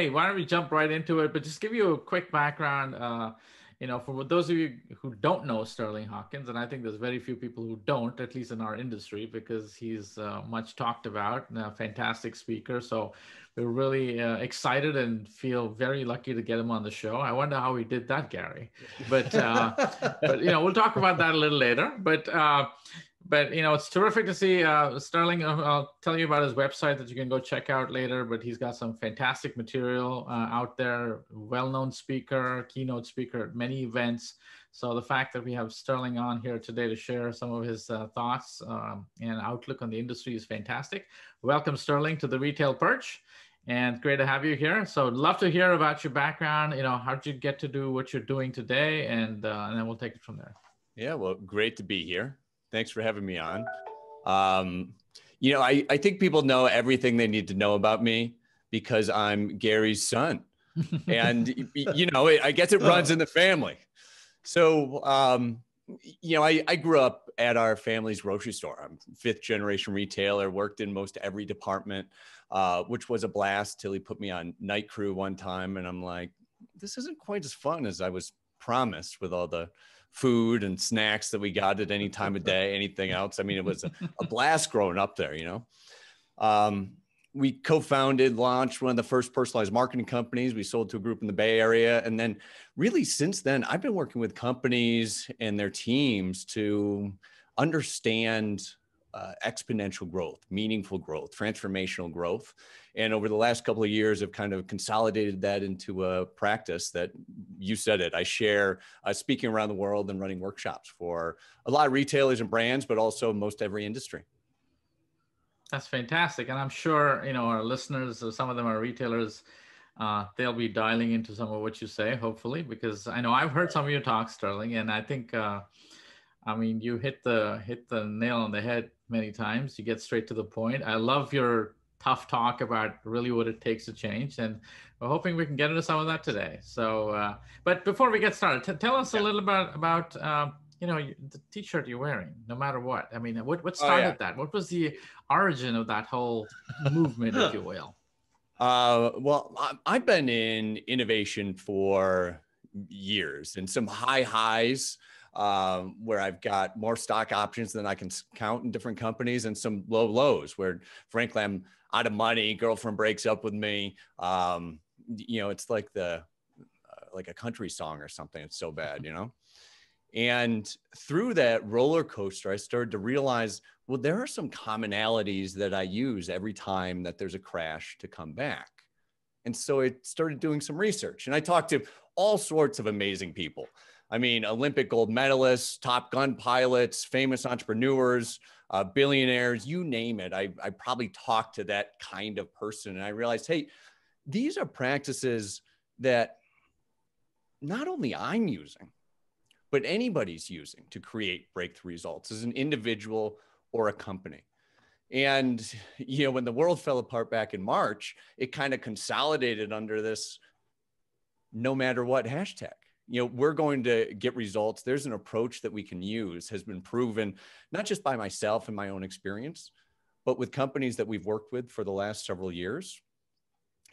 hey, why don't we jump right into it? But just give you a quick background. For those of you who don't know Sterling Hawkins, and I think there's very few people who don't, at least in our industry, because he's much talked about, and a fantastic speaker. So we're really excited and feel very lucky to get him on the show. I wonder how we did that, Gary. But we'll talk about that a little later. But it's terrific to see Sterling. I'll tell you about his website that you can go check out later. But he's got some fantastic material out there. Well-known speaker, keynote speaker at many events. So the fact that we have Sterling on here today to share some of his thoughts and outlook on the industry is fantastic. Welcome, Sterling, to the Retail Perch, and great to have you here. So I'd love to hear about your background. How did you get to do what you're doing today, and then we'll take it from there. Yeah, well, great to be here. Thanks for having me on. I think people know everything they need to know about me because I'm Gary's son. And, I guess it runs in the family. So, I grew up at our family's grocery store. I'm fifth generation retailer, worked in most every department, which was a blast till he put me on night crew one time. And I'm like, this isn't quite as fun as I was promised with all the food and snacks that we got at any time of day, anything else. I mean, it was a blast growing up there, We co-founded, launched one of the first personalized marketing companies. We sold to a group in the Bay Area. And then really since then, I've been working with companies and their teams to understand exponential growth, meaningful growth, transformational growth. And over the last couple of years, I've kind of consolidated that into a practice that, you said it, I share speaking around the world and running workshops for a lot of retailers and brands, but also most every industry. That's fantastic. And I'm sure, our listeners, some of them are retailers, they'll be dialing into some of what you say, hopefully, because I know I've heard some of your talks, Sterling, and I think, you hit the nail on the head many times. You get straight to the point. I love your tough talk about really what it takes to change, and we're hoping we can get into some of that today. So, but before we get started, tell us a little about the T-shirt you're wearing, no matter what. I mean, what started that? What was the origin of that whole movement, if you will? Well, I've been in innovation for years, and some high highs where I've got more stock options than I can count in different companies, and some low lows where, frankly, I'm out of money. Girlfriend breaks up with me. It's like like a country song or something. It's so bad, And through that roller coaster, I started to realize, well, there are some commonalities that I use every time that there's a crash to come back. And so I started doing some research, and I talked to all sorts of amazing people. I mean, Olympic gold medalists, Top Gun pilots, famous entrepreneurs, billionaires, you name it. I probably talked to that kind of person. And I realized, hey, these are practices that not only I'm using, but anybody's using to create breakthrough results as an individual or a company. And, when the world fell apart back in March, it kind of consolidated under this no matter what hashtag. We're going to get results. There's an approach that we can use, has been proven, not just by myself and my own experience, but with companies that we've worked with for the last several years.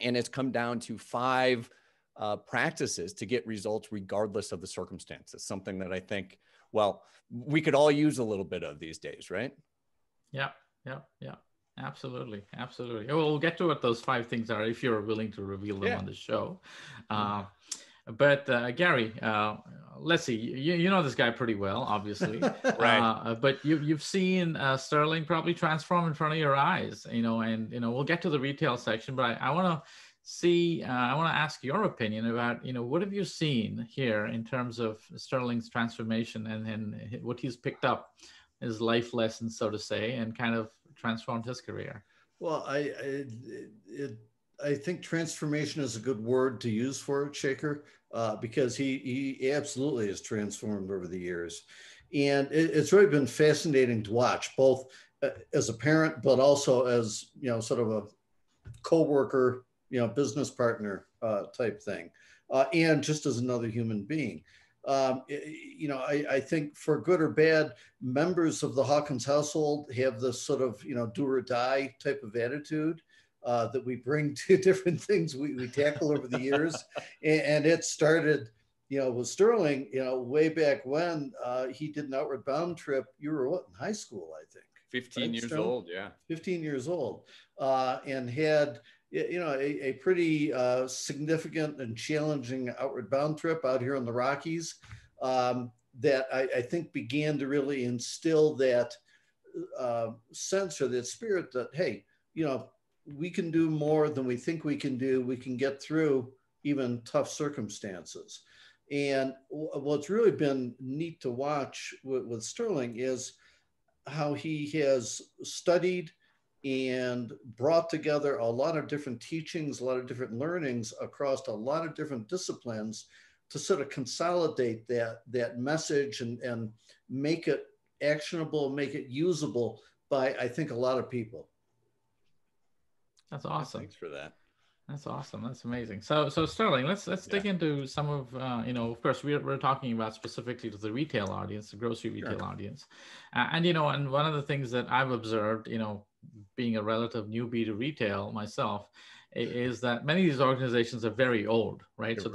And it's come down to 5 practices to get results regardless of the circumstances. Something that I think, well, we could all use a little bit of these days, right? Yeah. Absolutely. Well, we'll get to what those 5 things are if you're willing to reveal them on the show. But Gary, let's see. You know this guy pretty well, obviously. Right. But you've seen Sterling probably transform in front of your eyes. And we'll get to the retail section, but I want to ask your opinion about what have you seen here in terms of Sterling's transformation and what he's picked up, his life lessons, so to say, and kind of transformed his career. Well, I think transformation is a good word to use for it, Shaker, because he absolutely has transformed over the years. And it's really been fascinating to watch, both as a parent, but also as, sort of a coworker, business partner type thing, and just as another human being. I think for good or bad, members of the Hawkins household have this sort of, do or die type of attitude. that we bring to different things we tackle over the years. And it started, with Sterling, way back when he did an outward bound trip. You were what, in high school, I think? 15 right, years Sterling? old, yeah. 15 years old, and had a pretty significant and challenging outward bound trip out here in the Rockies, that I think began to really instill that sense or that spirit that, hey, we can do more than we think we can do. We can get through even tough circumstances. And what's really been neat to watch with Sterling is how he has studied and brought together a lot of different teachings, a lot of different learnings across a lot of different disciplines to sort of consolidate that message and make it actionable, make it usable by, I think, a lot of people. That's awesome. Thanks for that. That's awesome. That's amazing. So Sterling, let's dig into some of of course we're talking about specifically to the retail audience, the grocery retail audience, and and one of the things that I've observed, being a relative newbie to retail myself, is that many of these organizations are very old, right? So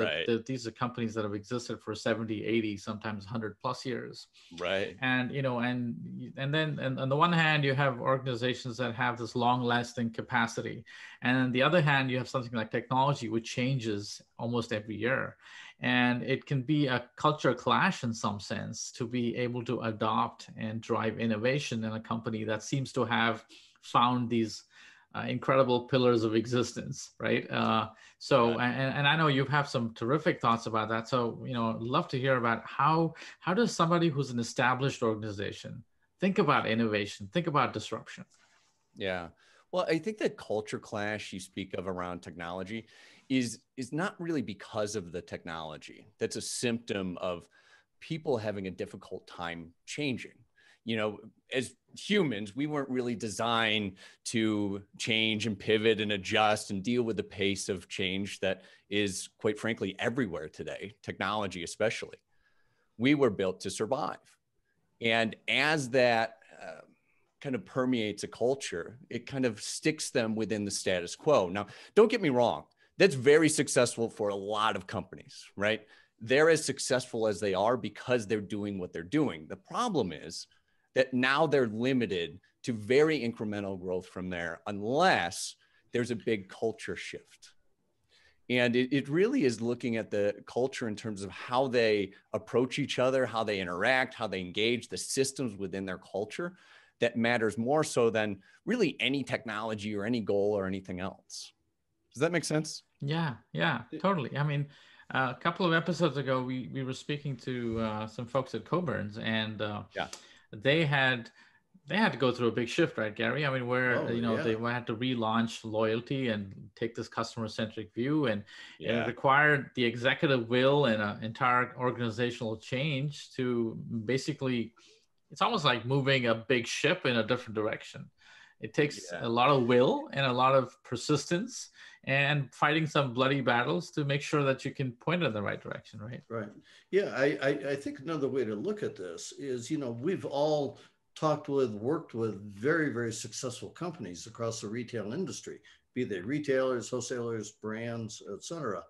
these are companies that have existed for 70, 80, sometimes 100 plus years. Right. And, and then on the one hand, you have organizations that have this long lasting capacity. And on the other hand, you have something like technology, which changes almost every year. And it can be a culture clash in some sense to be able to adopt and drive innovation in a company that seems to have found these incredible pillars of existence, right? And I know you have some terrific thoughts about that. So, I'd love to hear about how does somebody who's an established organization think about innovation, think about disruption? Yeah. Well, I think that culture clash you speak of around technology is not really because of the technology. That's a symptom of people having a difficult time changing. As humans, we weren't really designed to change and pivot and adjust and deal with the pace of change that is, quite frankly, everywhere today, technology especially. We were built to survive. And as that kind of permeates a culture, it kind of sticks them within the status quo. Now, don't get me wrong. That's very successful for a lot of companies, right? They're as successful as they are because they're doing what they're doing. The problem is that now they're limited to very incremental growth from there unless there's a big culture shift. And it really is looking at the culture in terms of how they approach each other, how they interact, how they engage, the systems within their culture that matters more so than really any technology or any goal or anything else. Does that make sense? Yeah, totally. I mean, a couple of episodes ago, we were speaking to some folks at Coburn's, and they had to go through a big shift, right, Gary? I mean, where they had to relaunch loyalty and take this customer-centric view, and it required the executive will and an entire organizational change to basically, it's almost like moving a big ship in a different direction. It takes a lot of will and a lot of persistence and fighting some bloody battles to make sure that you can point it in the right direction, right? Right. Yeah, I think another way to look at this is, we've all worked with very, very successful companies across the retail industry, be they retailers, wholesalers, brands, et cetera.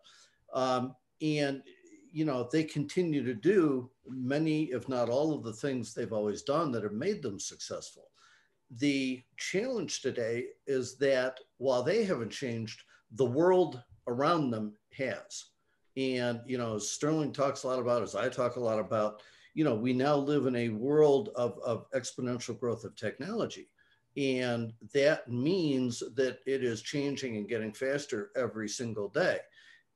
And, they continue to do many, if not all of the things they've always done that have made them successful. The challenge today is that while they haven't changed, the world around them has. And, as Sterling talks a lot about, as I talk a lot about, we now live in a world of exponential growth of technology. And that means that it is changing and getting faster every single day.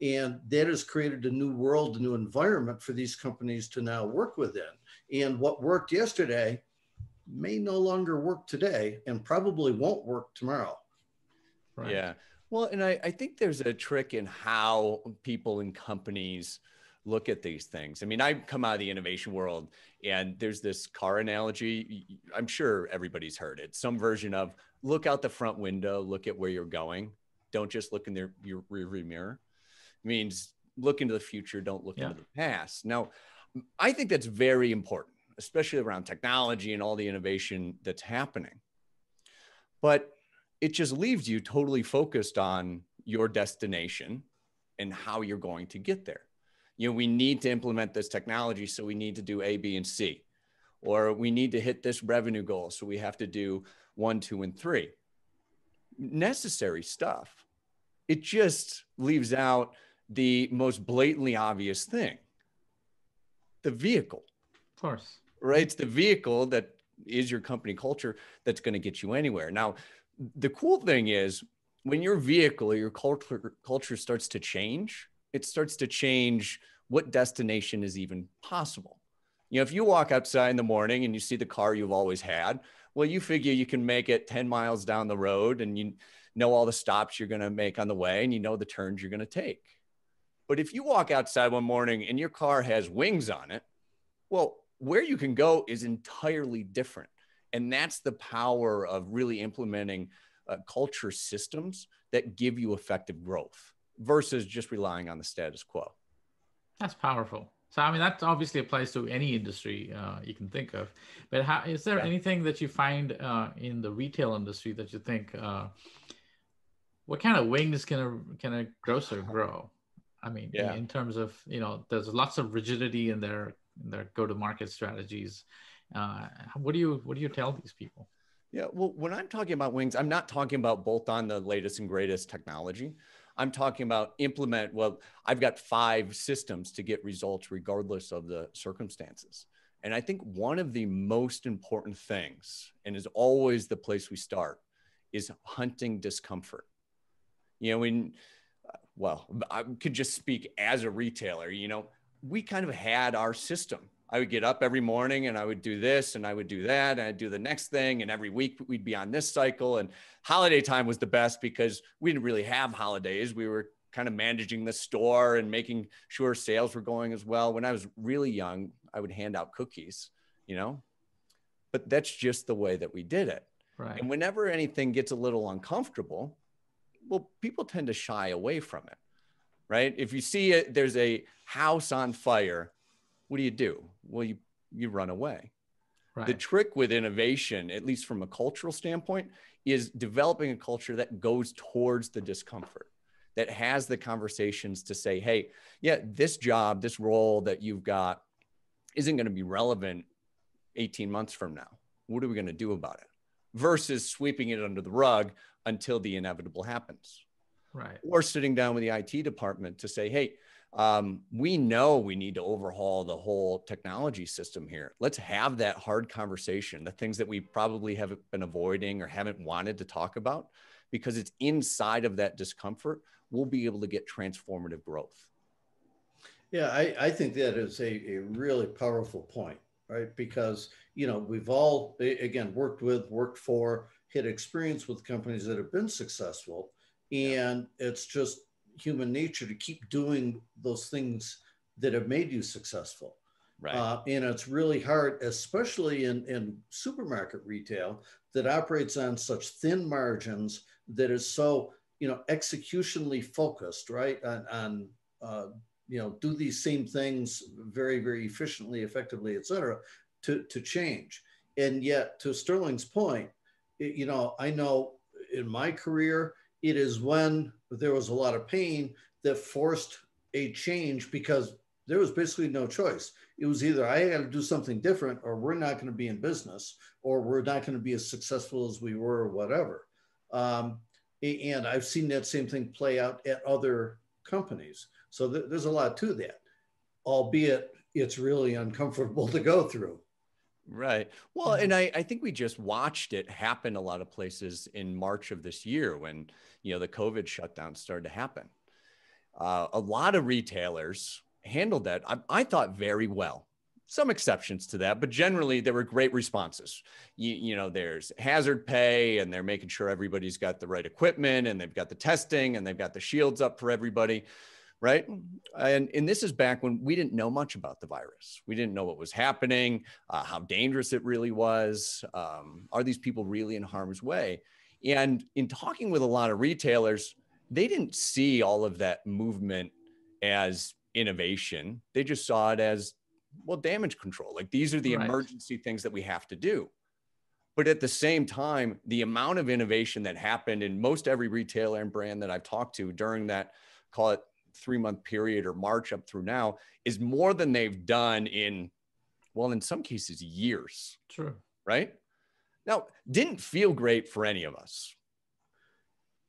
And that has created a new world, a new environment for these companies to now work within. And what worked yesterday may no longer work today and probably won't work tomorrow. Right. Yeah. Well, and I think there's a trick in how people in companies look at these things. I mean, I come out of the innovation world, and there's this car analogy. I'm sure everybody's heard it. Some version of look out the front window, look at where you're going. Don't just look in your rearview mirror. It means look into the future. Don't look into the past. Now, I think that's very important, especially around technology and all the innovation that's happening. But it just leaves you totally focused on your destination and how you're going to get there. We need to implement this technology, so we need to do A, B, and C. Or we need to hit this revenue goal, so we have to do 1, 2, and 3. Necessary stuff. It just leaves out the most blatantly obvious thing: the vehicle. Of course. Right? It's the vehicle that is your company culture that's going to get you anywhere. Now, the cool thing is, when your vehicle or your culture starts to change, it starts to change what destination is even possible. If you walk outside in the morning and you see the car you've always had, well, you figure you can make it 10 miles down the road, and you know all the stops you're going to make on the way, and you know the turns you're going to take. But if you walk outside one morning and your car has wings on it, well, where you can go is entirely different. And that's the power of really implementing culture systems that give you effective growth versus just relying on the status quo. That's powerful. So, I mean, that obviously applies to any industry you can think of. But is there anything that you find in the retail industry that you think, what kind of wings can a grocer grow? I mean, in terms of, there's lots of rigidity in their go-to-market strategies. What do you tell these people? Yeah, well, when I'm talking about wings, I'm not talking about bolt on the latest and greatest technology. I'm talking about I've got 5 systems to get results regardless of the circumstances. And I think one of the most important things, and is always the place we start, is hunting discomfort. I could just speak as a retailer, we kind of had our system. I would get up every morning and I would do this and I would do that and I'd do the next thing. And every week we'd be on this cycle. And holiday time was the best because we didn't really have holidays. We were kind of managing the store and making sure sales were going as well. When I was really young, I would hand out cookies, but that's just the way that we did it. Right. And whenever anything gets a little uncomfortable, well, people tend to shy away from it, right? If you see it, there's a house on fire, what do? Well, you run away. Right. The trick with innovation, at least from a cultural standpoint, is developing a culture that goes towards the discomfort, that has the conversations to say, hey, this job, this role that you've got isn't going to be relevant 18 months from now. What are we going to do about it? Versus sweeping it under the rug until the inevitable happens. Right. Or sitting down with the IT department to say, hey, we know we need to overhaul the whole technology system here. Let's have that hard conversation, the things that we probably haven't been avoiding or haven't wanted to talk about, because it's inside of that discomfort, we'll be able to get transformative growth. Yeah, I think that is a really powerful point, right? Because, we've all, again, worked for, had experience with companies that have been successful. And it's just human nature to keep doing those things that have made you successful. Right. And it's really hard, especially in supermarket retail that operates on such thin margins, that is so, executionally focused, right? On do these same things very, very efficiently, effectively, et cetera, to change. And yet, to Sterling's point, I know in my career, it is when there was a lot of pain that forced a change, because there was basically no choice. It was either I had to do something different, or we're not going to be in business, or we're not going to be as successful as we were, or whatever. And I've seen that same thing play out at other companies. So there's a lot to that, albeit it's really uncomfortable to go through. Right. Well, and I think we just watched it happen a lot of places in March of this year when, the COVID shutdown started to happen. A lot of retailers handled that, I thought, very well. Some exceptions to that, but generally there were great responses. There's hazard pay, and they're making sure everybody's got the right equipment, and they've got the testing, and they've got the shields up for everybody. Right. And this is back when we didn't know much about the virus. We didn't know what was happening, how dangerous it really was. Are these people really in harm's way? And in talking with a lot of retailers, they didn't see all of that movement as innovation. They just saw it as, damage control. Like, these are the emergency things that we have to do. But at the same time, the amount of innovation that happened in most every retailer and brand that I've talked to during that, call it 3-month period or March up through now, is more than they've done in, well, in some cases, years. True. Right? Now, didn't feel great for any of us.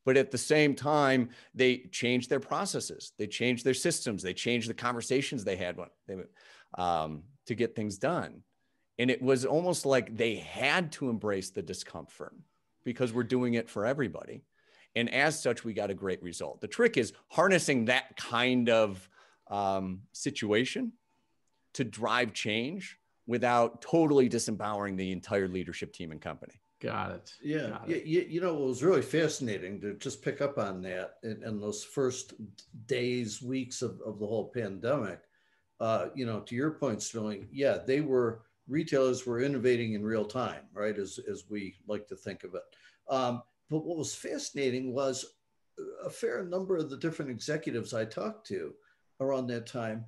But at the same time, they changed their processes. They changed their systems. They changed the conversations they had to get things done. And it was almost like they had to embrace the discomfort because we're doing it for everybody. And as such, we got a great result. The trick is harnessing that kind of situation to drive change without totally disempowering the entire leadership team and company. Got it. Yeah. Got it. You know, it was really fascinating to just pick up on that in those first days, weeks of the whole pandemic. You know, to your point, Sterling, yeah, retailers were innovating in real time, right? As we like to think of it. But what was fascinating was a fair number of the different executives I talked to around that time,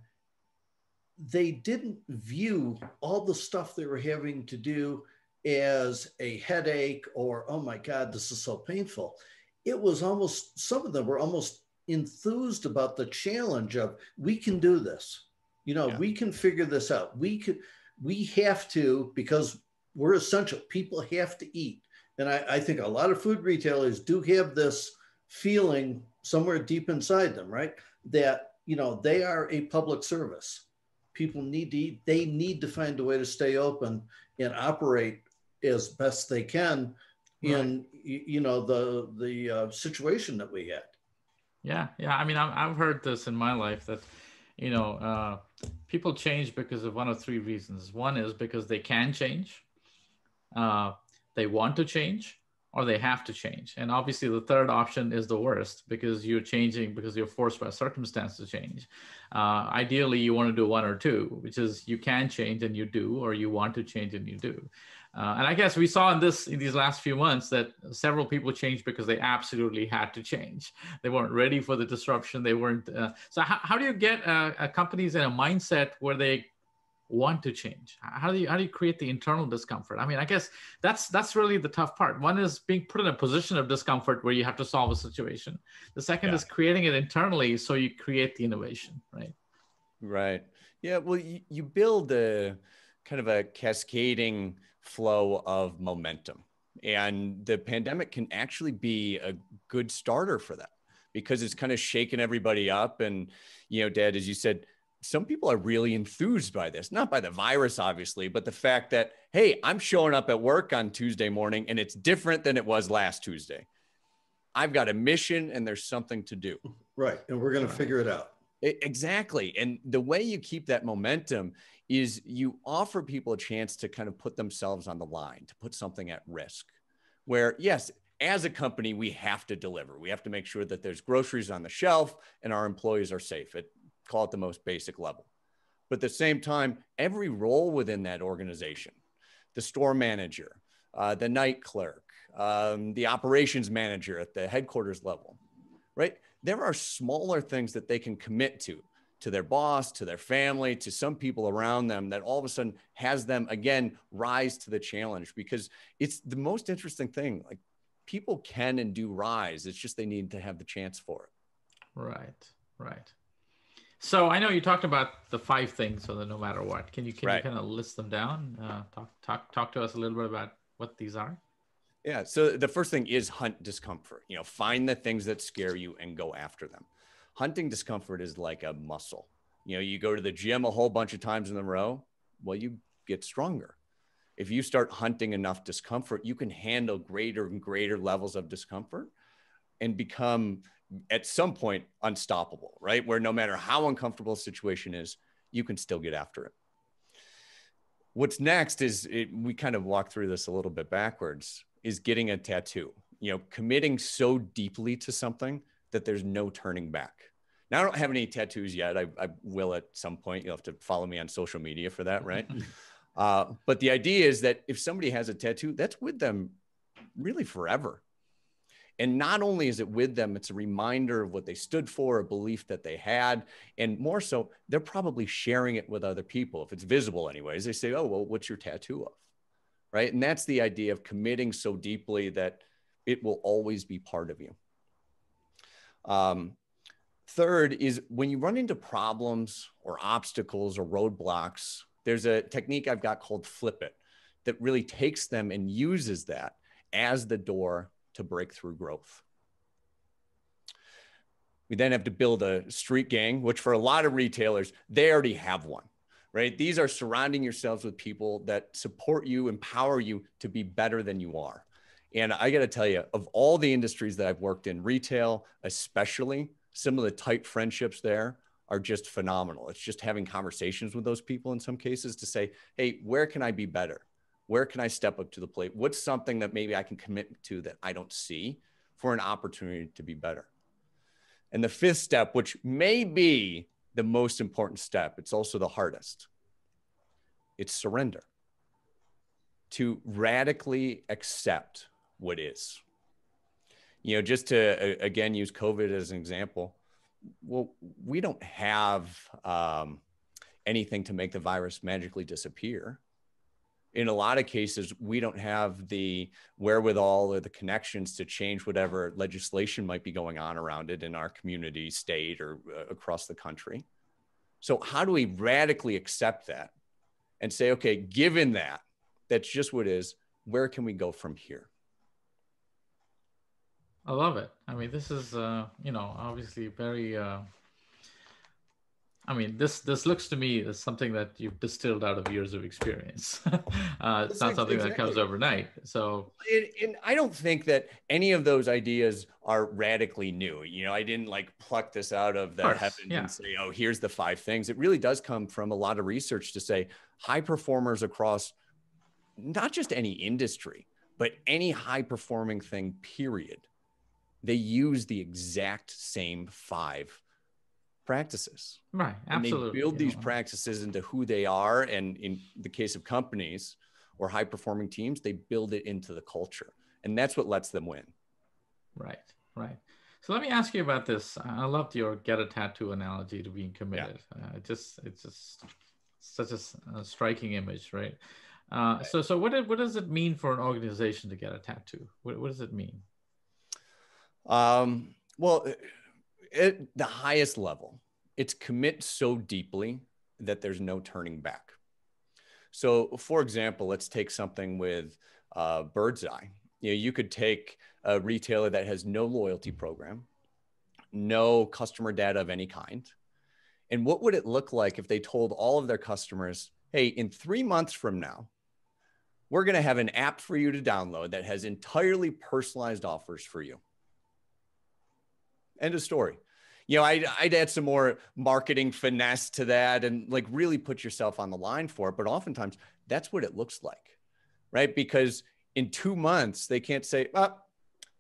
they didn't view all the stuff they were having to do as a headache or, oh my God, this is so painful. It was almost, some of them were almost enthused about the challenge of, we can do this. You know, we can figure this out. We have to, because we're essential. People have to eat. And I think a lot of food retailers do have this feeling somewhere deep inside them, right? That, you know, they are a public service. People need to eat. They need to find a way to stay open and operate as best they can in, you know, the situation that we had. Yeah. I mean, I've heard this in my life that, you know, people change because of one of three reasons. One is because they can change, they want to change, or they have to change. And obviously the third option is the worst, because you're changing because you're forced by circumstance to change. Ideally, you want to do one or two, which is you can change and you do, or you want to change and you do. And I guess we saw in these last few months that several people changed because they absolutely had to change. They weren't ready for the disruption. They weren't. So how do you get companies in a mindset where they want to change? How do you create the internal discomfort? I mean, I guess that's really the tough part. One is being put in a position of discomfort where you have to solve a situation. The second is creating it internally so you create the innovation, right? Right. Yeah. Well, you build a kind of a cascading flow of momentum, and the pandemic can actually be a good starter for that, because it's kind of shaking everybody up. And, you know, Dad, as you said, some people are really enthused by this, not by the virus, obviously, but the fact that, hey, I'm showing up at work on Tuesday morning and it's different than it was last Tuesday. I've got a mission and there's something to do. Right. And we're going to figure it out. Exactly. And the way you keep that momentum is you offer people a chance to kind of put themselves on the line, to put something at risk, where, yes, as a company, we have to deliver. We have to make sure that there's groceries on the shelf and our employees are safe. Call it the most basic level. But at the same time, every role within that organization, the store manager, the night clerk, the operations manager at the headquarters level, right? There are smaller things that they can commit to their boss, to their family, to some people around them, that all of a sudden has them, again, rise to the challenge, because it's the most interesting thing. Like, people can and do rise. It's just they need to have the chance for it. Right. So I know you talked about the 5 things, so that no matter what, can you kind of list them down? Talk to us a little bit about what these are. Yeah. So the first thing is hunt discomfort. You know, find the things that scare you and go after them. Hunting discomfort is like a muscle. You know, you go to the gym a whole bunch of times in a row, well, you get stronger. If you start hunting enough discomfort, you can handle greater and greater levels of discomfort and become, at some point, unstoppable, right? Where no matter how uncomfortable a situation is, you can still get after it. What's next is, we kind of walk through this a little bit backwards, is getting a tattoo, you know, committing so deeply to something that there's no turning back. Now, I don't have any tattoos yet. I will at some point. You'll have to follow me on social media for that, right? But the idea is that if somebody has a tattoo, that's with them really forever. And not only is it with them, it's a reminder of what they stood for, a belief that they had. And more so, they're probably sharing it with other people. If it's visible anyways, they say, oh, well, what's your tattoo of? right? And that's the idea of committing so deeply that it will always be part of you. Third is when you run into problems or obstacles or roadblocks, there's a technique I've got called flip it that really takes them and uses that as the door to breakthrough growth. We then have to build a street gang, which for a lot of retailers, they already have one, right? These are surrounding yourselves with people that support you, empower you to be better than you are. And I got to tell you, of all the industries that I've worked in, retail especially, some of the tight friendships there are just phenomenal. It's just having conversations with those people in some cases to say, hey, where can I be better? Where can I step up to the plate? What's something that maybe I can commit to that I don't see for an opportunity to be better? And the fifth step, which may be the most important step, it's also the hardest. It's surrender. To radically accept what is. You know, just to, again, use COVID as an example. Well, we don't have anything to make the virus magically disappear. In a lot of cases, we don't have the wherewithal or the connections to change whatever legislation might be going on around it in our community, state, or across the country. So how do we radically accept that and say, okay, given that, that's just what it is, where can we go from here? I love it. I mean, this is, obviously very, this looks to me as something that you've distilled out of years of experience. It's not something that comes overnight. So, and I don't think that any of those ideas are radically new. You know, I didn't like pluck this out of the heavens and say, oh, here's the 5 things. It really does come from a lot of research to say high performers across not just any industry, but any high performing thing, period. They use the exact same 5 practices. Right. Absolutely. And they build these practices into who they are. And in the case of companies or high performing teams, they build it into the culture. And that's what lets them win. Right. Right. So let me ask you about this. I loved your get a tattoo analogy to being committed. It's just such a striking image, right? So what does it mean for an organization to get a tattoo? What does it mean? Well, at the highest level, it's commit so deeply that there's no turning back. So for example, let's take something with Bird's Eye. You know, you could take a retailer that has no loyalty program, no customer data of any kind. And what would it look like if they told all of their customers, hey, in 3 months from now, we're going to have an app for you to download that has entirely personalized offers for you. End of story. You know, I'd add some more marketing finesse to that and like really put yourself on the line for it. But oftentimes that's what it looks like, right? Because in 2 months, they can't say, oh,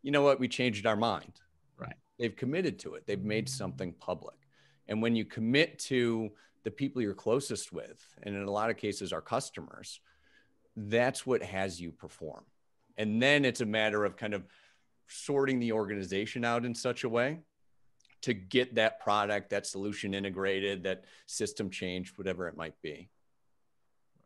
you know what? We changed our mind. Right. They've committed to it. They've made something public. And when you commit to the people you're closest with, and in a lot of cases, our customers, that's what has you perform. And then it's a matter of kind of sorting the organization out in such a way to get that product, that solution integrated, that system changed, whatever it might be.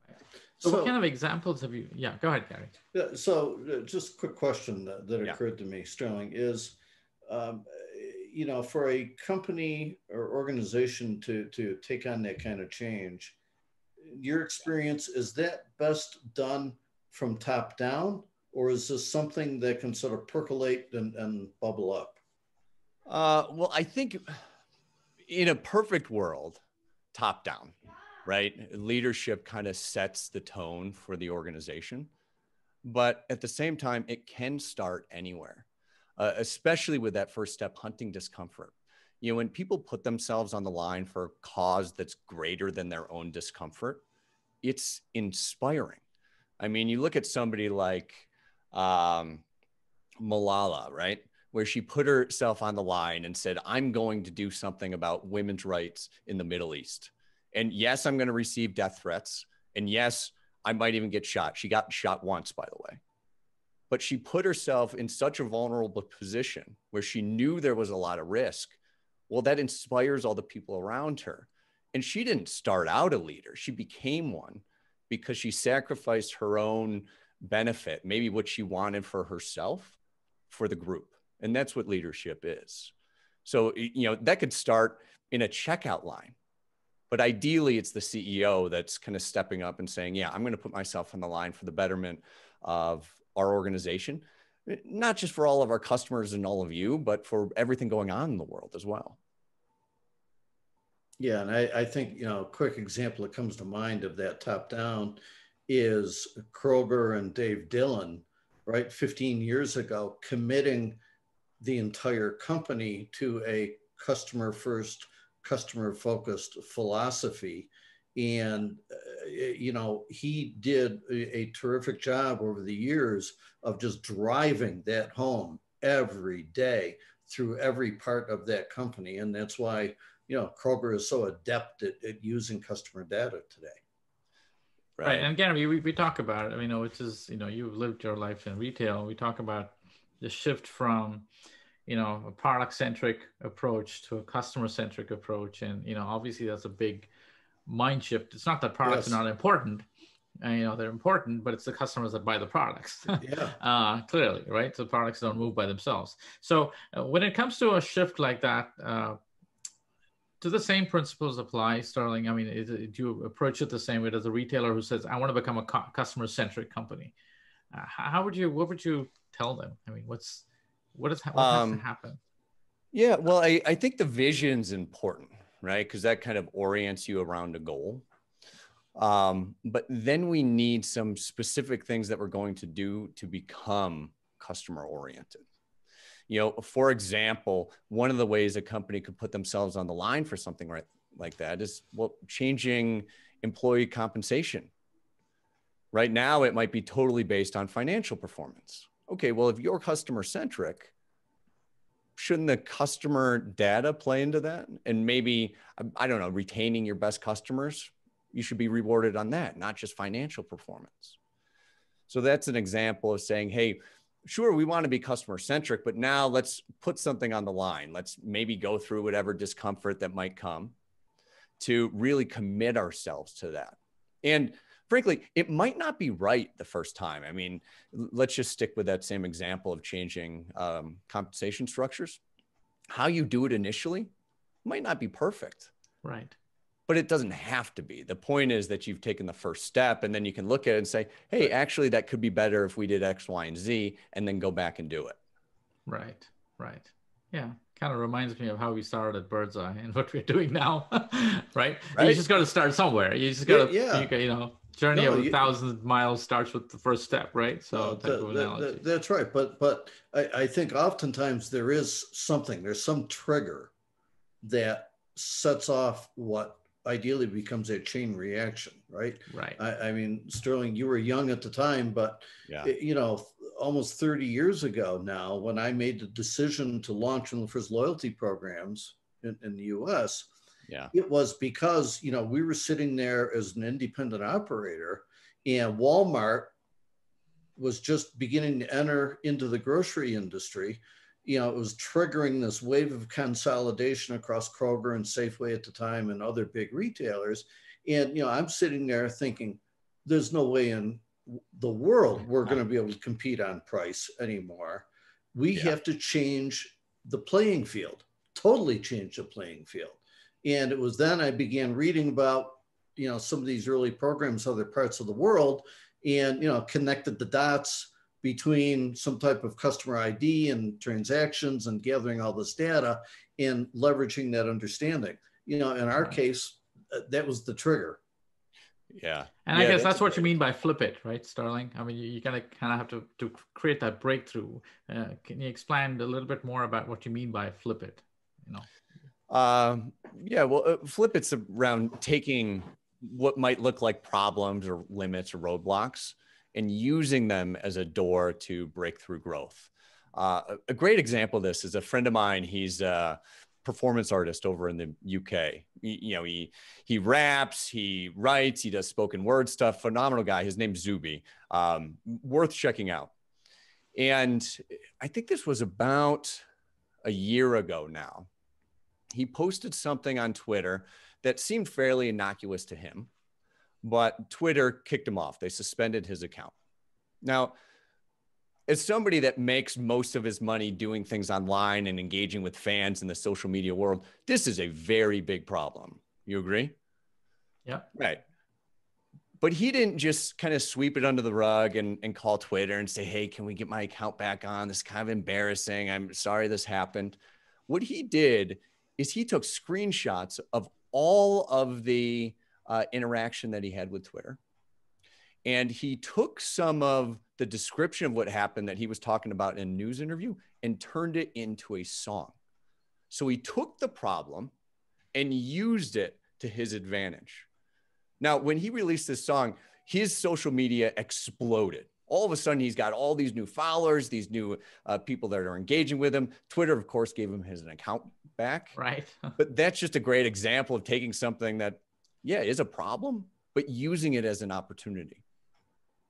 Right. So what kind of examples have you? Yeah, go ahead, Gary. Yeah, so just a quick question that occurred to me, Sterling, is, for a company or organization to take on that kind of change, your experience, is that best done from top down, or is this something that can sort of percolate and bubble up? Well, I think in a perfect world, top down, right? Leadership kind of sets the tone for the organization. But at the same time, it can start anywhere, especially with that first step, hunting discomfort. You know, when people put themselves on the line for a cause that's greater than their own discomfort, it's inspiring. I mean, you look at somebody like Malala, right? Where she put herself on the line and said, I'm going to do something about women's rights in the Middle East. And yes, I'm going to receive death threats. And yes, I might even get shot. She got shot once, by the way. But she put herself in such a vulnerable position where she knew there was a lot of risk. Well, that inspires all the people around her. And she didn't start out a leader. She became one because she sacrificed her own benefit, maybe what she wanted for herself, for the group. And that's what leadership is. So, that could start in a checkout line, but ideally it's the CEO that's kind of stepping up and saying, yeah, I'm going to put myself on the line for the betterment of our organization, not just for all of our customers and all of you, but for everything going on in the world as well. Yeah, and I think, a quick example that comes to mind of that top down is Kroger and Dave Dillon, right? 15 years ago, committing the entire company to a customer first, customer focused philosophy. And, he did a terrific job over the years of just driving that home every day through every part of that company. And that's why, Kroger is so adept at using customer data today. Right. And again, we talk about it, which is, you've lived your life in retail. We talk about the shift from, a product-centric approach to a customer-centric approach. And, obviously that's a big mind shift. It's not that products are not important. And, they're important, but it's the customers that buy the products. Yeah. Clearly, right? So products don't move by themselves. So when it comes to a shift like that, do the same principles apply, Sterling? Do you approach it the same way as a retailer who says, I want to become a customer-centric company? What would you tell them? What has to happen? Yeah, well, I think the vision's important, right? Because that kind of orients you around a goal. But then we need some specific things that we're going to do to become customer-oriented. For example, one of the ways a company could put themselves on the line for something like that is, changing employee compensation. Right now, it might be totally based on financial performance. Okay, well, if you're customer-centric, shouldn't the customer data play into that? And maybe, I don't know, retaining your best customers, you should be rewarded on that, not just financial performance. So that's an example of saying, hey, sure, we want to be customer-centric, but now let's put something on the line. Let's maybe go through whatever discomfort that might come to really commit ourselves to that. And frankly, it might not be right the first time. Let's just stick with that same example of changing compensation structures. How you do it initially might not be perfect. Right. But it doesn't have to be. The point is that you've taken the first step, and then you can look at it and say, hey, actually, that could be better if we did X, Y, and Z, and then go back and do it. Right. Yeah. Kind of reminds me of how we started at Birdseye and what we're doing now. Right? You just got to start somewhere. You just got to, journey of 1,000 miles starts with the first step, right? So that's right. But I think oftentimes there's some trigger that sets off what ideally becomes a chain reaction, right? Right. Sterling, you were young at the time, but almost 30 years ago now, when I made the decision to launch one of the first loyalty programs in the US, it was because, we were sitting there as an independent operator, and Walmart was just beginning to enter into the grocery industry. It was triggering this wave of consolidation across Kroger and Safeway at the time and other big retailers. And, I'm sitting there thinking, there's no way in the world we're going to be able to compete on price anymore. We have to change the playing field, totally change the playing field. And it was then I began reading about, some of these early programs, other parts of the world, and, connected the dots between some type of customer ID and transactions and gathering all this data and leveraging that understanding. In our case, that was the trigger. Yeah. And I guess that's what you mean by flip it, right, Sterling? You kind of have to create that breakthrough. Can you explain a little bit more about what you mean by flip it? Flip it's around taking what might look like problems or limits or roadblocks and using them as a door to break through growth. A great example of this is a friend of mine. He's a performance artist over in the UK. He raps, he writes, he does spoken word stuff. Phenomenal guy. His name's Zuby. Worth checking out. And I think this was about a year ago now. He posted something on Twitter that seemed fairly innocuous to him, but Twitter kicked him off. They suspended his account. Now, as somebody that makes most of his money doing things online and engaging with fans in the social media world, this is a very big problem. You agree? Yeah. Right. But he didn't just kind of sweep it under the rug and call Twitter and say, hey, can we get my account back on? This is kind of embarrassing. I'm sorry this happened. What he did is he took screenshots of all of the interaction that he had with Twitter. And he took some of the description of what happened that he was talking about in a news interview and turned it into a song. So he took the problem and used it to his advantage. Now, when he released this song, his social media exploded. All of a sudden, he's got all these new followers, these new people that are engaging with him. Twitter, of course, gave him his account back. Right. But that's just a great example of taking something that, yeah, is a problem, but using it as an opportunity.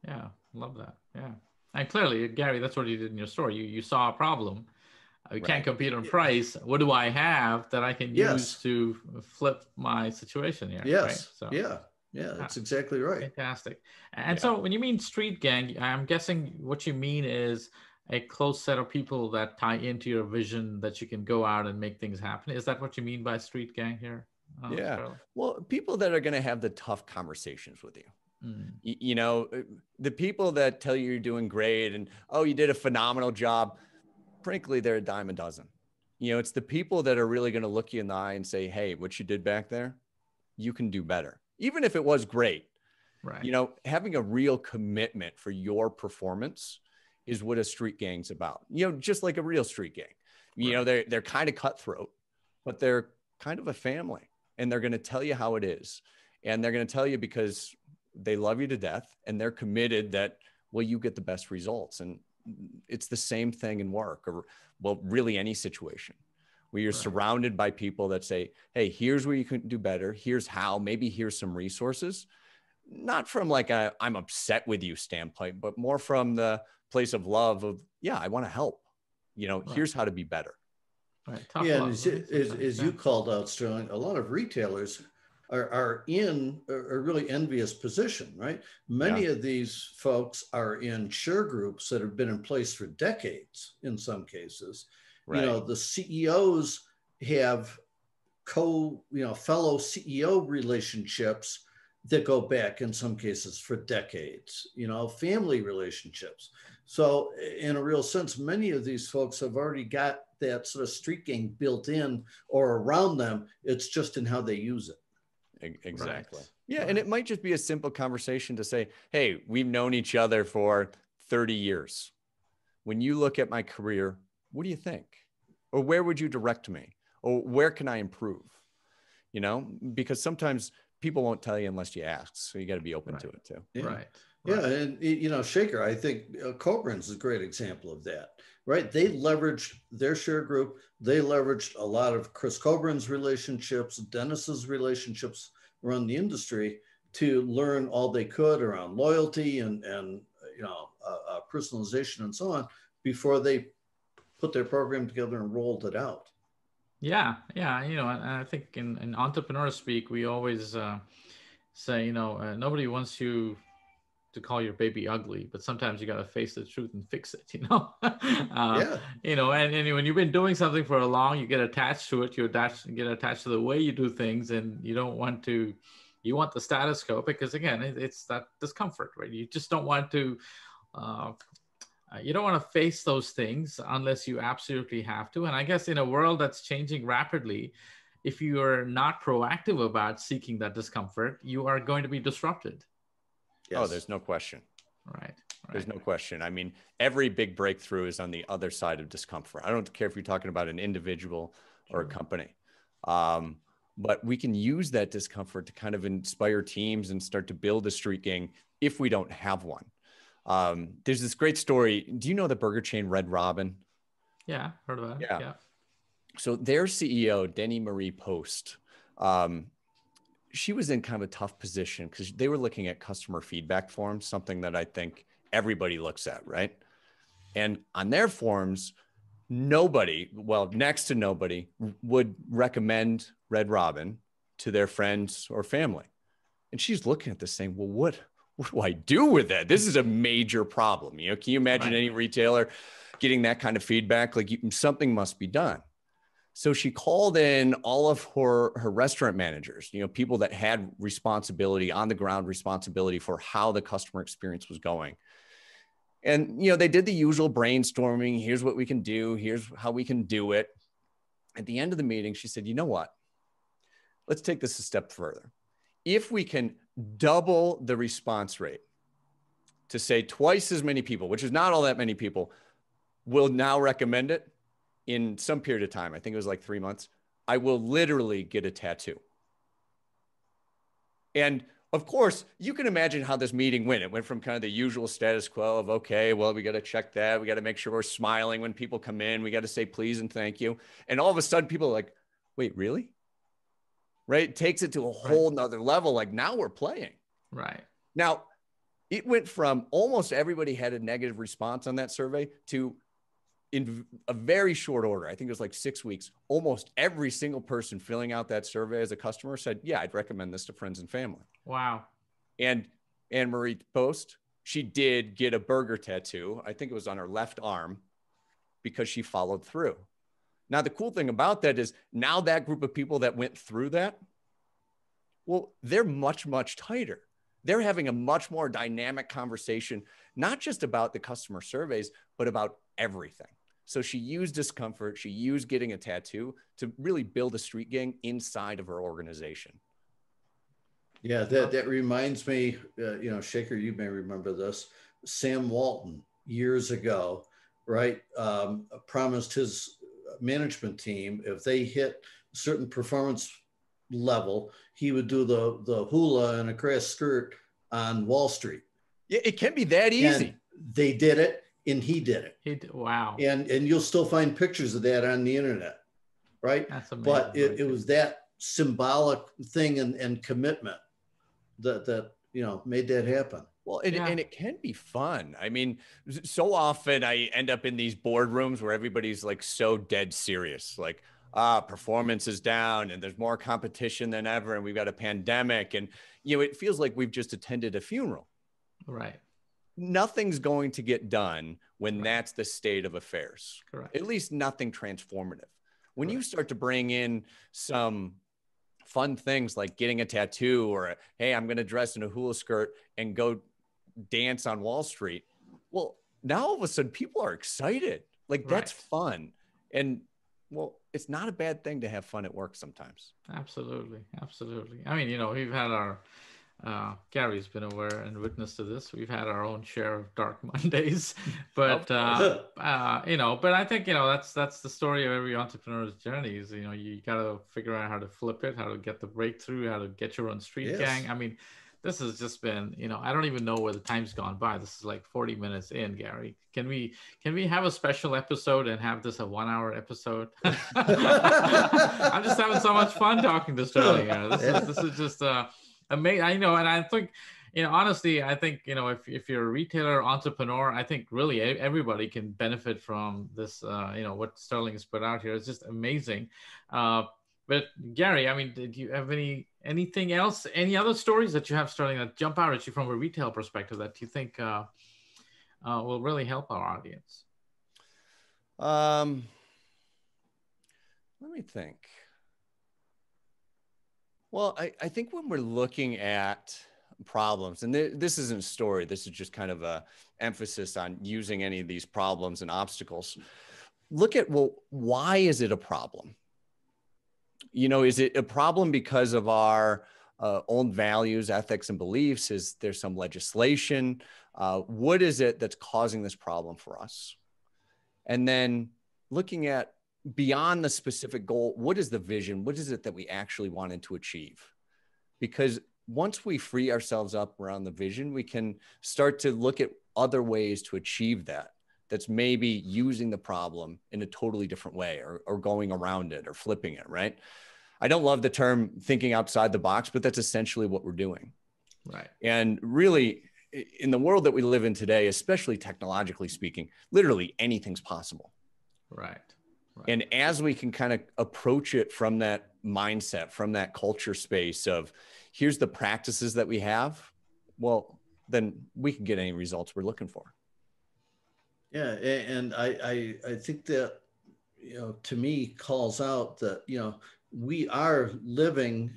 Yeah, love that. Yeah. And clearly, Gary, that's what you did in your story. You saw a problem. We can't compete on price. What do I have that I can use to flip my situation here? Yes. Right? So, yeah, that's exactly right. Fantastic. And so when you mean street gang, I'm guessing what you mean is a close set of people that tie into your vision that you can go out and make things happen. Is that what you mean by street gang here? Yeah. Well, people that are going to have the tough conversations with you. You know, the people that tell you you're doing great and, oh, you did a phenomenal job. Frankly, they're a dime a dozen. You know, it's the people that are really going to look you in the eye and say, hey, what you did back there, you can do better. Even if it was great, right? You know, having a real commitment for your performance is what a street gang's about. You know, just like a real street gang, you know, they're kind of cutthroat, but they're kind of a family, and they're going to tell you how it is. And they're going to tell you because they love you to death and they're committed that, well, you get the best results. And it's the same thing in work or, well, really any situation where you're surrounded by people that say, hey, here's where you can do better. Here's how, maybe here's some resources, not from like a, I'm upset with you standpoint, but more from the place of love of, yeah, I want to help, you know, here's how to be better. Right. Yeah. And as you called out, Sterling, a lot of retailers are in a really envious position, right? Many of these folks are in share groups that have been in place for decades in some cases. You know, the CEOs have fellow CEO relationships that go back in some cases for decades, you know, family relationships. So in a real sense, many of these folks have already got that sort of street gang built in or around them. It's just in how they use it. Exactly. Yeah. And it might just be a simple conversation to say, hey, we've known each other for 30 years. When you look at my career, what do you think? Or where would you direct me? Or where can I improve? You know, because sometimes people won't tell you unless you ask. So you got to be open to it too. Yeah. Yeah. And, you know, Shaker, I think Coburn's is a great example of that, right? They leveraged their share group. They leveraged a lot of Chris Coburn's relationships, Dennis's relationships around the industry to learn all they could around loyalty and you know, personalization and so on before they put their program together and rolled it out. Yeah. You know, and I think in entrepreneur speak, we always say, you know, nobody wants you to call your baby ugly, but sometimes you got to face the truth and fix it, you know? You know, and when you've been doing something for a long, you get attached to it, you get attached to the way you do things, and you don't want to, you want the status quo because again, it's that discomfort, right? You just don't want to, you don't want to face those things unless you absolutely have to. And I guess in a world that's changing rapidly, if you are not proactive about seeking that discomfort, you are going to be disrupted. Yes. Oh, there's no question. Right. There's no question. I mean, every big breakthrough is on the other side of discomfort. I don't care if you're talking about an individual or a company. But we can use that discomfort to kind of inspire teams and start to build a street gang if we don't have one. There's this great story. Do you know the burger chain Red Robin? Yeah, heard about it. Yeah. So their CEO, Denny Marie Post, she was in kind of a tough position because they were looking at customer feedback forms, something that I think everybody looks at, right? And on their forms, nobody, well, next to nobody would recommend Red Robin to their friends or family. And she's looking at this saying, well, what do I do with that? This is a major problem. You know, can you imagine any retailer getting that kind of feedback? Like something must be done. So she called in all of her restaurant managers, you know, people that had responsibility, on the ground responsibility for how the customer experience was going. And, you know, they did the usual brainstorming. Here's what we can do. Here's how we can do it. At the end of the meeting, she said, you know what? Let's take this a step further. If we can double the response rate to say twice as many people, which is not all that many people, will now recommend it in some period of time, I think it was like 3 months, I will literally get a tattoo. And of course, you can imagine how this meeting went. It went from kind of the usual status quo of, okay, well, we got to check that. We got to make sure we're smiling when people come in. We got to say please and thank you. And all of a sudden people are like, wait, really? Right? It takes it to a whole nother level. Like now we're playing. Right. Now, it went from almost everybody had a negative response on that survey to, in a very short order, I think it was like 6 weeks, almost every single person filling out that survey as a customer said, yeah, I'd recommend this to friends and family. Wow. And Anne-Marie Post, she did get a burger tattoo. I think it was on her left arm because she followed through. Now, the cool thing about that is now that group of people that went through that, well, they're much, much tighter. They're having a much more dynamic conversation, not just about the customer surveys, but about everything. So she used discomfort. She used getting a tattoo to really build a street gang inside of her organization. Yeah, that reminds me, you know, Shaker, you may remember this. Sam Walton years ago, right, promised his management team if they hit a certain performance level, he would do the hula in a grass skirt on Wall Street. Yeah, it can be that easy. And they did it, and he did it. Wow. And you'll still find pictures of that on the internet, right? That's amazing. But it was that symbolic thing and commitment that you know made that happen. Well, and it can be fun. I mean, so often I end up in these boardrooms where everybody's like so dead serious, like, performance is down and there's more competition than ever. And we've got a pandemic and, you know, it feels like we've just attended a funeral. Right. Nothing's going to get done when that's the state of affairs. Correct. At least nothing transformative. When you start to bring in some fun things like getting a tattoo or, hey, I'm going to dress in a hula skirt and go dance on Wall Street. Well, now all of a sudden people are excited. Like that's fun. And well, it's not a bad thing to have fun at work sometimes. Absolutely. Absolutely. I mean, you know, we've had our, Gary's been aware and witness to this. We've had our own share of dark Mondays, but, you know, but I think, you know, that's the story of every entrepreneur's journey is, you know, you got to figure out how to flip it, how to get the breakthrough, how to get your own street gang. I mean, this has just been, you know, I don't even know where the time's gone by. This is like 40 minutes in, Gary. Can we have a special episode and have this a 1 hour episode? I'm just having so much fun talking to Sterling here. This is just amazing. I know, and I think, you know, honestly, I think, you know, if you're a retailer, entrepreneur, I think really everybody can benefit from this, you know, what Sterling has put out here. It's just amazing. But Gary, I mean, did you have anything else, any other stories that you have, Sterling, that jump out at you from a retail perspective that you think will really help our audience? Let me think. Well, I think when we're looking at problems, and this isn't a story, this is just kind of a emphasis on using any of these problems and obstacles. Look at, well, why is it a problem? You know, is it a problem because of our own values, ethics, and beliefs? Is there some legislation? What is it that's causing this problem for us? And then looking at beyond the specific goal, what is the vision? What is it that we actually wanted to achieve? Because once we free ourselves up around the vision, we can start to look at other ways to achieve that. That's maybe using the problem in a totally different way or going around it or flipping it, right? I don't love the term thinking outside the box, but that's essentially what we're doing. Right. And really, in the world that we live in today, especially technologically speaking, literally anything's possible. Right. And as we can kind of approach it from that mindset, from that culture space of here's the practices that we have, well, then we can get any results we're looking for. Yeah, and I think that, to me calls out that, we are living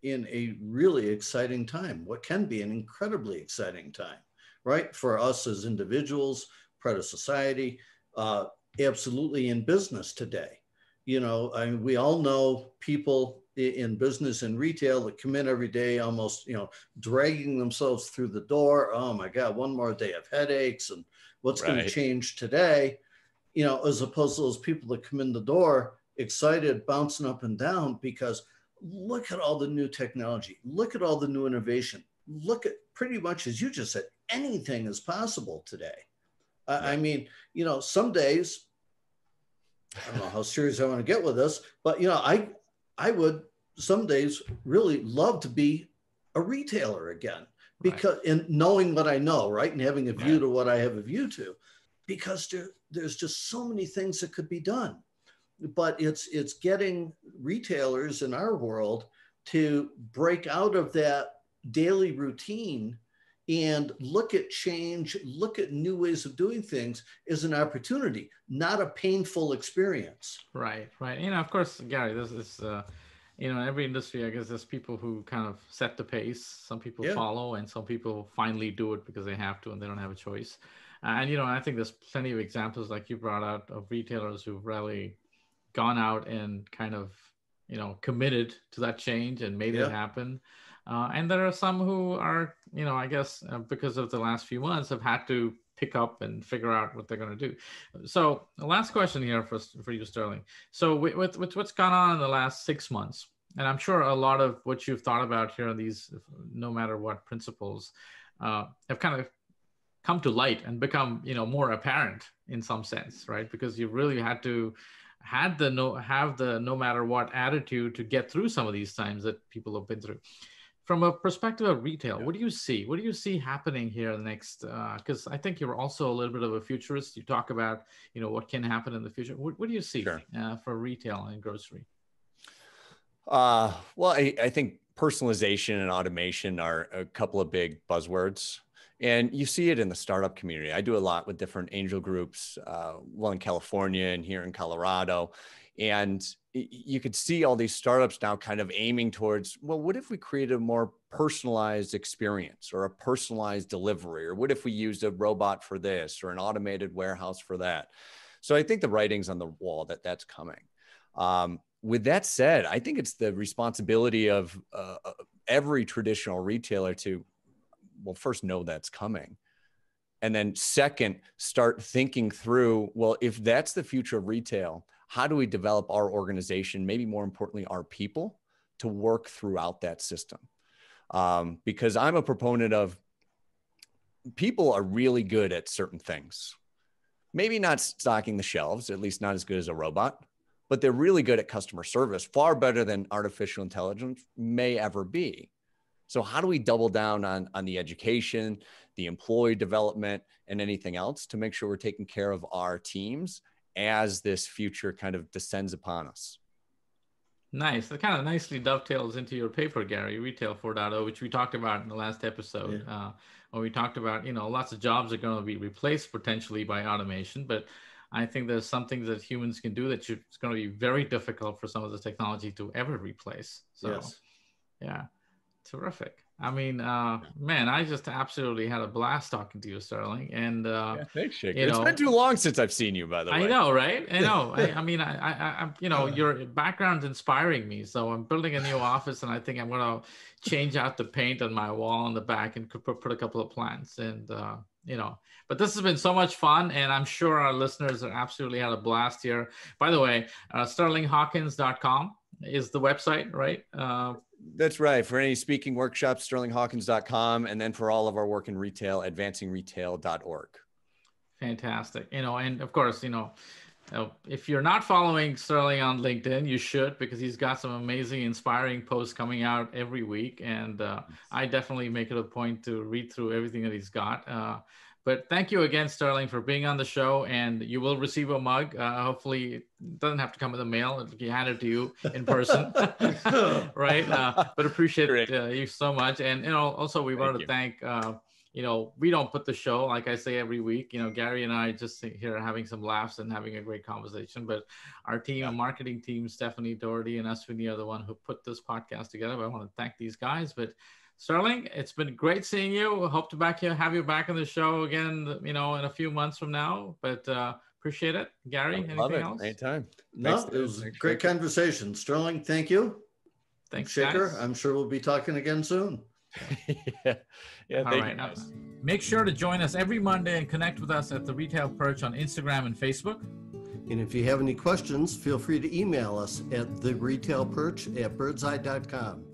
in a really exciting time, what can be an incredibly exciting time, right? For us as individuals, part of society, absolutely in business today. I mean, we all know people in business and retail that come in every day almost, dragging themselves through the door. Oh my God, one more day of headaches and what's going to change today, as opposed to those people that come in the door excited, bouncing up and down because look at all the new technology, look at all the new innovation, look at pretty much, as you just said, anything is possible today. I mean, some days, I don't know how serious I want to get with this, but I would some days really love to be a retailer again, because in knowing what I know, right, and having a view to what I have a view to, because there's just so many things that could be done. But it's getting retailers in our world to break out of that daily routine and look at change, look at new ways of doing things as an opportunity, not a painful experience. Right. Of course, Gary, this is, in every industry, I guess there's people who kind of set the pace. Some people follow, and some people finally do it because they have to and they don't have a choice. And, I think there's plenty of examples like you brought out of retailers who've really gone out and kind of, committed to that change and made it happen. And there are some who are, I guess, because of the last few months, have had to pick up and figure out what they're going to do. So the last question here for you, Sterling. So with what's gone on in the last 6 months, and I'm sure a lot of what you've thought about here, these no matter what principles, have kind of come to light and become, more apparent in some sense, right? Because you really had to have the no matter what attitude to get through some of these times that people have been through. From a perspective of retail, what do you see? What do you see happening here next? Because I think you're also a little bit of a futurist. You talk about, what can happen in the future. What do you see for retail and grocery? Well, I think personalization and automation are a couple of big buzzwords. And you see it in the startup community. I do a lot with different angel groups, in California and here in Colorado. And you could see all these startups now kind of aiming towards, well, what if we created a more personalized experience or a personalized delivery? Or what if we used a robot for this or an automated warehouse for that? So I think the writing's on the wall that that's coming. With that said, I think it's the responsibility of every traditional retailer to, well, first know that's coming. And then second, start thinking through, well, if that's the future of retail, how do we develop our organization, maybe more importantly, our people, to work throughout that system? Because I'm a proponent of people are really good at certain things. Maybe not stocking the shelves, at least not as good as a robot, but they're really good at customer service, far better than artificial intelligence may ever be. So how do we double down on the education, the employee development, and anything else to make sure we're taking care of our teams as this future kind of descends upon us? Nice. That kind of nicely dovetails into your paper, Gary, Retail 4.0, which we talked about in the last episode, where we talked about, lots of jobs are going to be replaced potentially by automation, but I think there's some things that humans can do that it's going to be very difficult for some of the technology to ever replace. So, yeah. Terrific. I mean, man, I just absolutely had a blast talking to you, Sterling. And thanks, Shaker. It's been too long since I've seen you, by the way. I know, right? I know. I your background's inspiring me. So I'm building a new office, and I think I'm going to change out the paint on my wall in the back and put a couple of plants. And but this has been so much fun, and I'm sure our listeners have absolutely had a blast here. By the way, sterlinghawkins.com is the website, right? That's right. For any speaking workshops, sterlinghawkins.com. And then for all of our work in retail, advancingretail.org. Fantastic. And of course, if you're not following Sterling on LinkedIn, you should, because he's got some amazing, inspiring posts coming out every week. And I definitely make it a point to read through everything that he's got. But thank you again, Sterling, for being on the show, and you will receive a mug. Hopefully it doesn't have to come in the mail. It'll be handed to you in person, right? But appreciate you so much. And, also we want to thank, we don't put the show, like I say every week, Gary and I just here having some laughs and having a great conversation, but our team, a marketing team, Stephanie Doherty and Aswini are the one who put this podcast together. But I want to thank these guys. But Sterling, it's been great seeing you. Hope to have you back on the show again, in a few months from now. But appreciate it. Gary, anything else? Anytime. No, it was a great conversation. Sterling, thank you. Thanks, Shaker. guys. I'm sure we'll be talking again soon. Yeah. All right. Make sure to join us every Monday and connect with us at The Retail Perch on Instagram and Facebook. And if you have any questions, feel free to email us at theretailperch@birdseye.com.